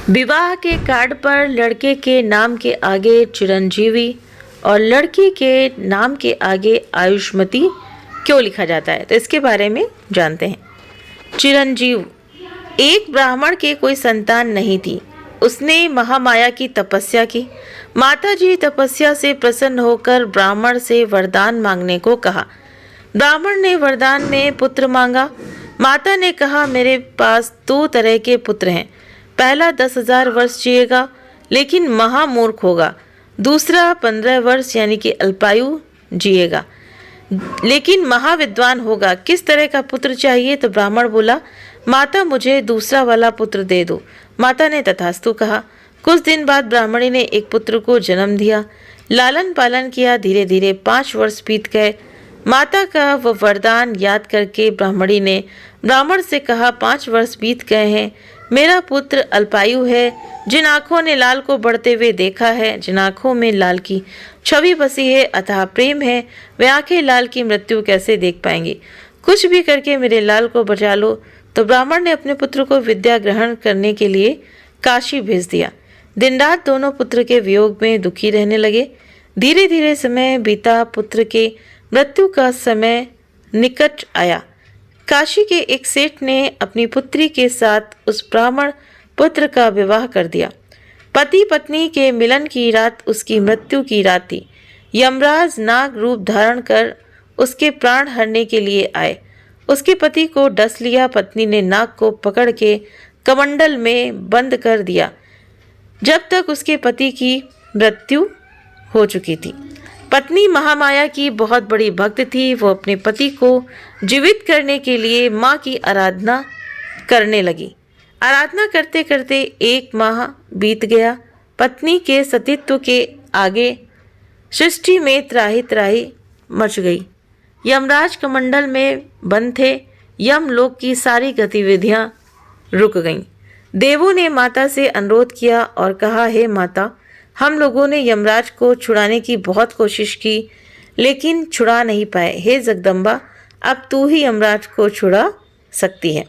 विवाह के कार्ड पर लड़के के नाम के आगे चिरंजीवी और लड़की के नाम के आगे आयुष्मती क्यों लिखा जाता है, तो इसके बारे में जानते हैं। चिरंजीव, एक ब्राह्मण के कोई संतान नहीं थी। उसने महामाया की तपस्या की। माताजी तपस्या से प्रसन्न होकर ब्राह्मण से वरदान मांगने को कहा। ब्राह्मण ने वरदान में पुत्र मांगा। माता ने कहा, मेरे पास 2 तरह के पुत्र हैं। पहला 10,000 वर्ष जिएगा लेकिन महामूर्ख होगा। दूसरा 15 वर्ष यानी कि अल्पायु जिएगा लेकिन महाविद्वान होगा। किस तरह का पुत्र चाहिए? तो ब्राह्मण बोला, माता मुझे दूसरा वाला पुत्र दे दो। माता ने तथास्तु कहा। कुछ दिन बाद ब्राह्मणी ने एक पुत्र को जन्म दिया। लालन पालन किया। धीरे धीरे 5 वर्ष बीत गए। माता का वह वरदान याद करके ब्राह्मणी ने ब्राह्मण से कहा, 5 वर्ष बीत गए हैं, मेरा पुत्र अल्पायु है। जिन आँखों ने लाल को बढ़ते हुए देखा है, जिन आँखों में लाल की छवि बसी है, अतः प्रेम है, वे आँखें लाल की मृत्यु कैसे देख पाएंगी? कुछ भी करके मेरे लाल को बचा लो। तो ब्राह्मण ने अपने पुत्र को विद्या ग्रहण करने के लिए काशी भेज दिया। दिन रात दोनों पुत्र के वियोग में दुखी रहने लगे। धीरे धीरे समय बीता। पुत्र के मृत्यु का समय निकट आया। काशी के एक सेठ ने अपनी पुत्री के साथ उस ब्राह्मण पुत्र का विवाह कर दिया। पति पत्नी के मिलन की रात उसकी मृत्यु की रात थी। यमराज नाग रूप धारण कर उसके प्राण हरने के लिए आए। उसके पति को डस लिया। पत्नी ने नाग को पकड़ के कमंडल में बंद कर दिया जब तक उसके पति की मृत्यु हो चुकी थी। पत्नी महामाया की बहुत बड़ी भक्त थी। वो अपने पति को जीवित करने के लिए माँ की आराधना करने लगी। आराधना करते करते 1 माह बीत गया। पत्नी के सतीत्व के आगे सृष्टि में त्राही त्राही मच गई। यमराज कमंडल में बंद थे। यमलोक की सारी गतिविधियां रुक गईं। देवों ने माता से अनुरोध किया और कहा, हे माता, हम लोगों ने यमराज को छुड़ाने की बहुत कोशिश की लेकिन छुड़ा नहीं पाए। हे जगदम्बा, अब तू ही यमराज को छुड़ा सकती है।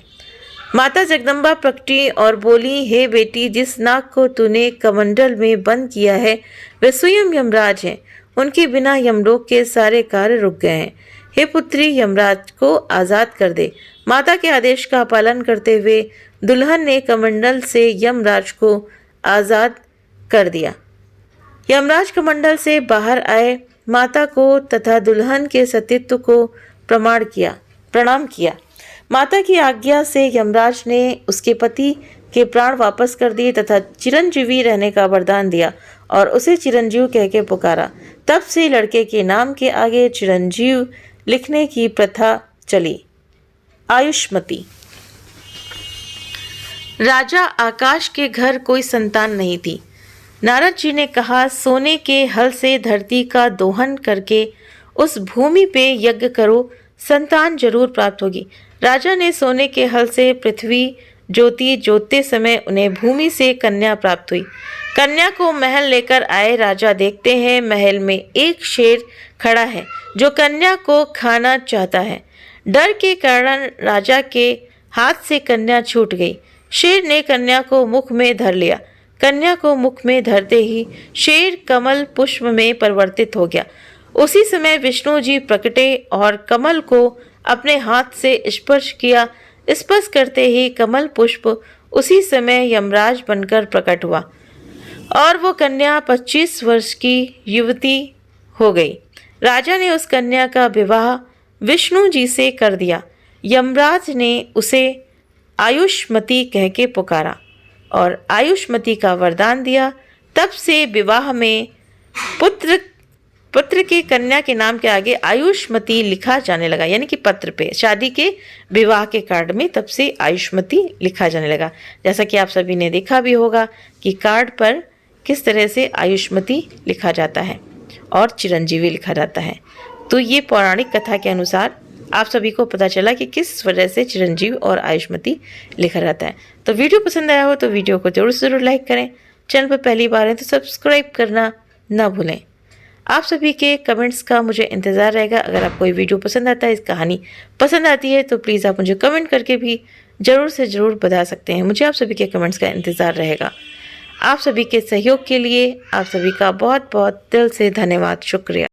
माता जगदम्बा प्रकटी और बोली, हे बेटी, जिस नाग को तूने कमंडल में बंद किया है वे स्वयं यमराज हैं। उनके बिना यमलोक के सारे कार्य रुक गए हैं। हे पुत्री, यमराज को आज़ाद कर दे। माता के आदेश का पालन करते हुए दुल्हन ने कमंडल से यमराज को आज़ाद कर दिया। यमराज कमंडल से बाहर आए। माता को तथा दुल्हन के सतीत्व को प्रणाम किया। माता की आज्ञा से यमराज ने उसके पति के प्राण वापस कर दिए तथा चिरंजीवी रहने का वरदान दिया और उसे चिरंजीव कह के पुकारा। तब से लड़के के नाम के आगे चिरंजीव लिखने की प्रथा चली। आयुष्मती। राजा आकाश के घर कोई संतान नहीं थी। नारद जी ने कहा, सोने के हल से धरती का दोहन करके उस भूमि पे यज्ञ करो, संतान जरूर प्राप्त होगी। राजा ने सोने के हल से पृथ्वी ज्योति जोतते समय उन्हें भूमि से कन्या प्राप्त हुई। कन्या को महल लेकर आए। राजा देखते हैं महल में एक शेर खड़ा है जो कन्या को खाना चाहता है। डर के कारण राजा के हाथ से कन्या छूट गई। शेर ने कन्या को मुख में धर लिया। कन्या को मुख में धरते ही शेर कमल पुष्प में परिवर्तित हो गया। उसी समय विष्णु जी प्रकटे और कमल को अपने हाथ से स्पर्श किया। स्पर्श करते ही कमल पुष्प उसी समय यमराज बनकर प्रकट हुआ और वो कन्या 25 वर्ष की युवती हो गई। राजा ने उस कन्या का विवाह विष्णु जी से कर दिया। यमराज ने उसे आयुष्मती कह के पुकारा और आयुष्मती का वरदान दिया। तब से विवाह में पुत्र के कन्या के नाम के आगे आयुष्मती लिखा जाने लगा, यानी कि पत्र पे शादी के विवाह के कार्ड में तब से आयुष्मती लिखा जाने लगा। जैसा कि आप सभी ने देखा भी होगा कि कार्ड पर किस तरह से आयुष्मती लिखा जाता है और चिरंजीवी लिखा जाता है। तो ये पौराणिक कथा के अनुसार आप सभी को पता चला कि किस वजह से चिरंजीव और आयुष्मती लिखा जाता है। तो वीडियो पसंद आया हो तो वीडियो को जरूर से जरूर लाइक करें। चैनल पर पहली बार है तो सब्सक्राइब करना ना भूलें। आप सभी के कमेंट्स का मुझे इंतज़ार रहेगा। अगर आपको ये वीडियो पसंद आता है, इस कहानी पसंद आती है तो प्लीज़ आप मुझे कमेंट करके भी ज़रूर से ज़रूर बता सकते हैं। मुझे आप सभी के कमेंट्स का इंतज़ार रहेगा। आप सभी के सहयोग के लिए आप सभी का बहुत बहुत दिल से धन्यवाद, शुक्रिया।